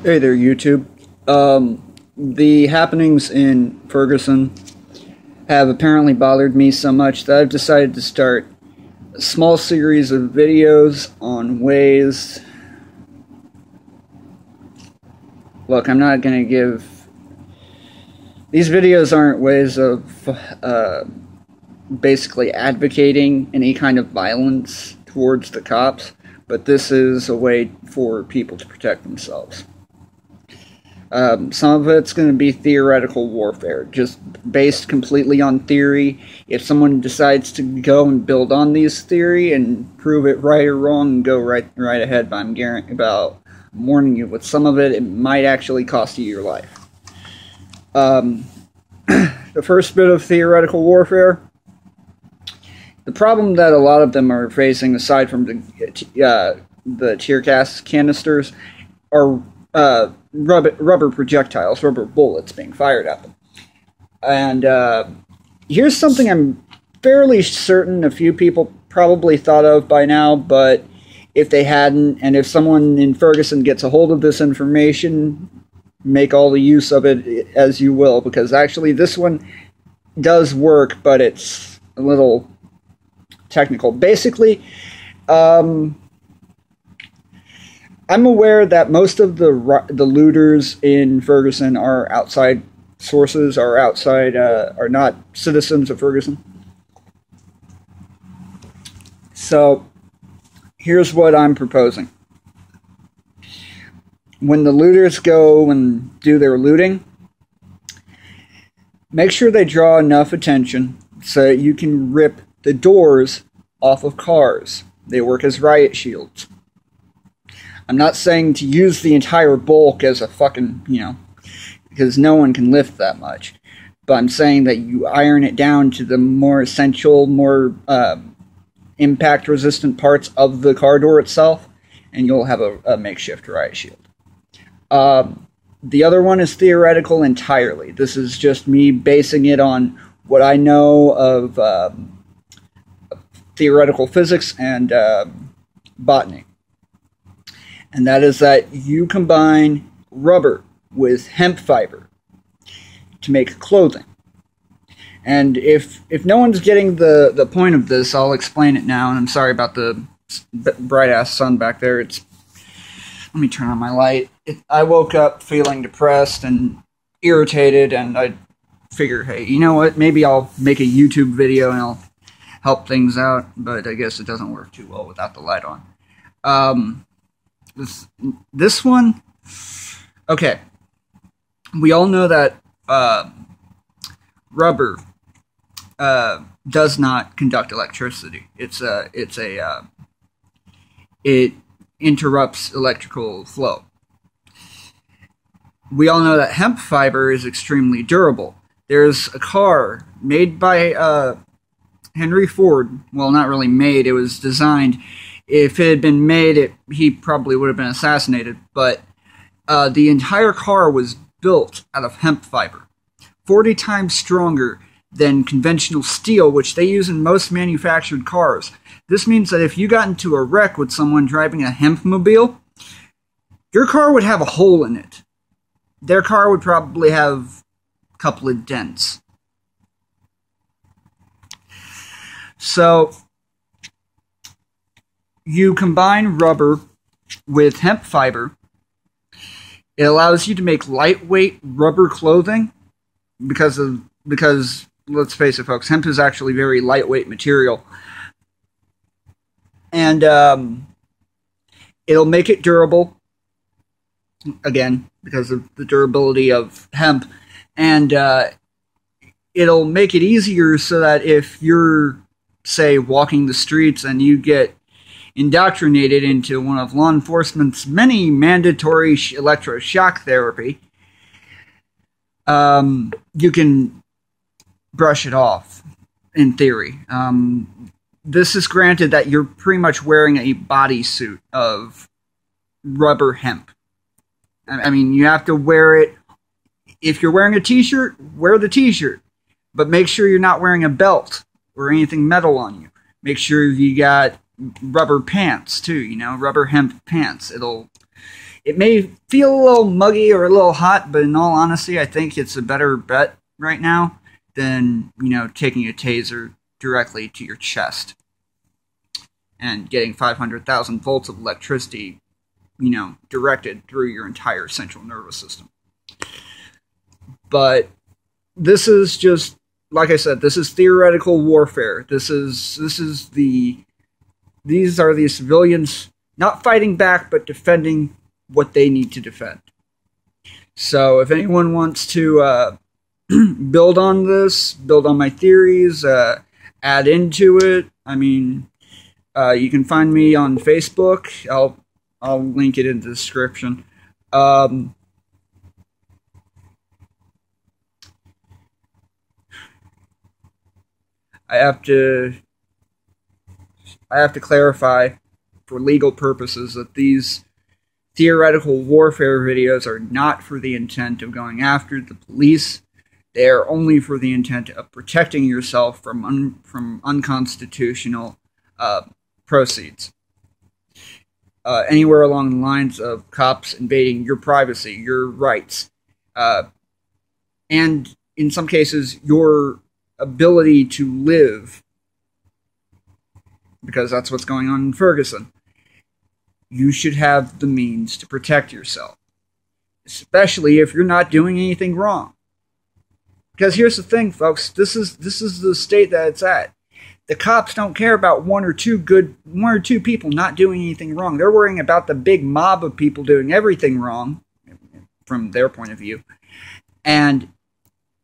Hey there, YouTube. The happenings in Ferguson have apparently bothered me so much that I've decided to start a small series of videos on ways. Look, I'm not going to give. These videos aren't ways of basically advocating any kind of violence towards the cops, but this is a way for people to protect themselves. Some of it's going to be theoretical warfare, just based completely on theory. If someone decides to go and build on these theory and prove it right or wrong, go right ahead. But I'm warning you, with some of it, it might actually cost you your life. The first bit of theoretical warfare. The problem that a lot of them are facing, aside from the tear gas canisters, are rubber projectiles, rubber bullets being fired at them. And here's something I'm fairly certain a few people probably thought of by now, but if they hadn't, and if someone in Ferguson gets a hold of this information, make all the use of it as you will, because actually this one does work, but it's a little technical. Basically, I'm aware that most of the looters in Ferguson are outside sources, are not citizens of Ferguson. So, here's what I'm proposing. When the looters go and do their looting, make sure they draw enough attention so you can rip the doors off of cars. They work as riot shields. I'm not saying to use the entire bulk as a fucking, because no one can lift that much. But I'm saying that you iron it down to the more essential, more impact-resistant parts of the car door itself, and you'll have a makeshift riot shield. The other one is theoretical entirely. This is just me basing it on what I know of theoretical physics and botany. And that is that you combine rubber with hemp fiber to make clothing. And if no one's getting the point of this, I'll explain it now. And I'm sorry about the bright-ass sun back there. Let me turn on my light. I woke up feeling depressed and irritated, and I figured, hey, you know what? Maybe I'll make a YouTube video and I'll help things out. But I guess it doesn't work too well without the light on. This one, okay. We all know that rubber does not conduct electricity. It interrupts electrical flow. We all know that hemp fiber is extremely durable. There's a car made by Henry Ford. Well, not really made. It was designed. If it had been made, he probably would have been assassinated. But the entire car was built out of hemp fiber. 40 times stronger than conventional steel, which they use in most manufactured cars. This means that if you got into a wreck with someone driving a hempmobile, your car would have a hole in it. Their car would probably have a couple of dents. So, you combine rubber with hemp fiber. It allows you to make lightweight rubber clothing because let's face it, folks, hemp is actually very lightweight material. And it'll make it durable, again, because of the durability of hemp. And it'll make it easier so that if you're, say, walking the streets and you get indoctrinated into one of law enforcement's many mandatory electroshock therapy, you can brush it off, in theory. This is granted that you're pretty much wearing a bodysuit of rubber hemp. I mean, you have to wear it. If you're wearing a t-shirt, wear the t-shirt. But make sure you're not wearing a belt or anything metal on you. Make sure you got rubber pants, too, rubber hemp pants. It may feel a little muggy or a little hot, but in all honesty, I think it's a better bet right now than, taking a taser directly to your chest and getting 500,000 volts of electricity, directed through your entire central nervous system. But this is just, like I said, this is theoretical warfare. These are the civilians not fighting back, but defending what they need to defend. So if anyone wants to build on this, build on my theories, add into it, you can find me on Facebook. I'll link it in the description. I have to clarify for legal purposes that these theoretical warfare videos are not for the intent of going after the police. They are only for the intent of protecting yourself from unconstitutional proceeds. Anywhere along the lines of cops invading your privacy, your rights, and in some cases your ability to live, because that's what's going on in Ferguson. You should have the means to protect yourself, especially if you're not doing anything wrong. Because here's the thing, folks, this is the state that it's at. The cops don't care about one or two people not doing anything wrong. They're worrying about the big mob of people doing everything wrong, from their point of view, and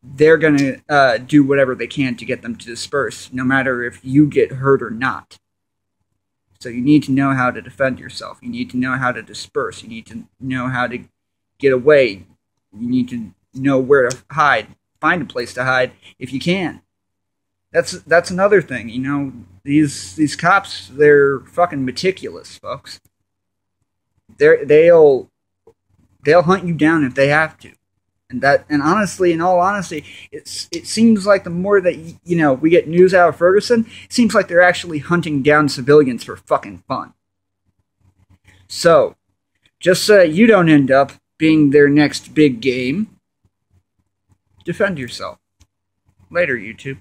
they're going to do whatever they can to get them to disperse, no matter if you get hurt or not. So you need to know how to defend yourself. You need to know how to disperse. You need to know how to get away. You need to know where to hide. Find a place to hide if you can. That's another thing, These cops, they're fucking meticulous, folks. They'll hunt you down if they have to. And honestly, in all honesty, it seems like the more that, we get news out of Ferguson, it seems like they're actually hunting down civilians for fucking fun. So, just so that you don't end up being their next big game, defend yourself. Later, YouTube.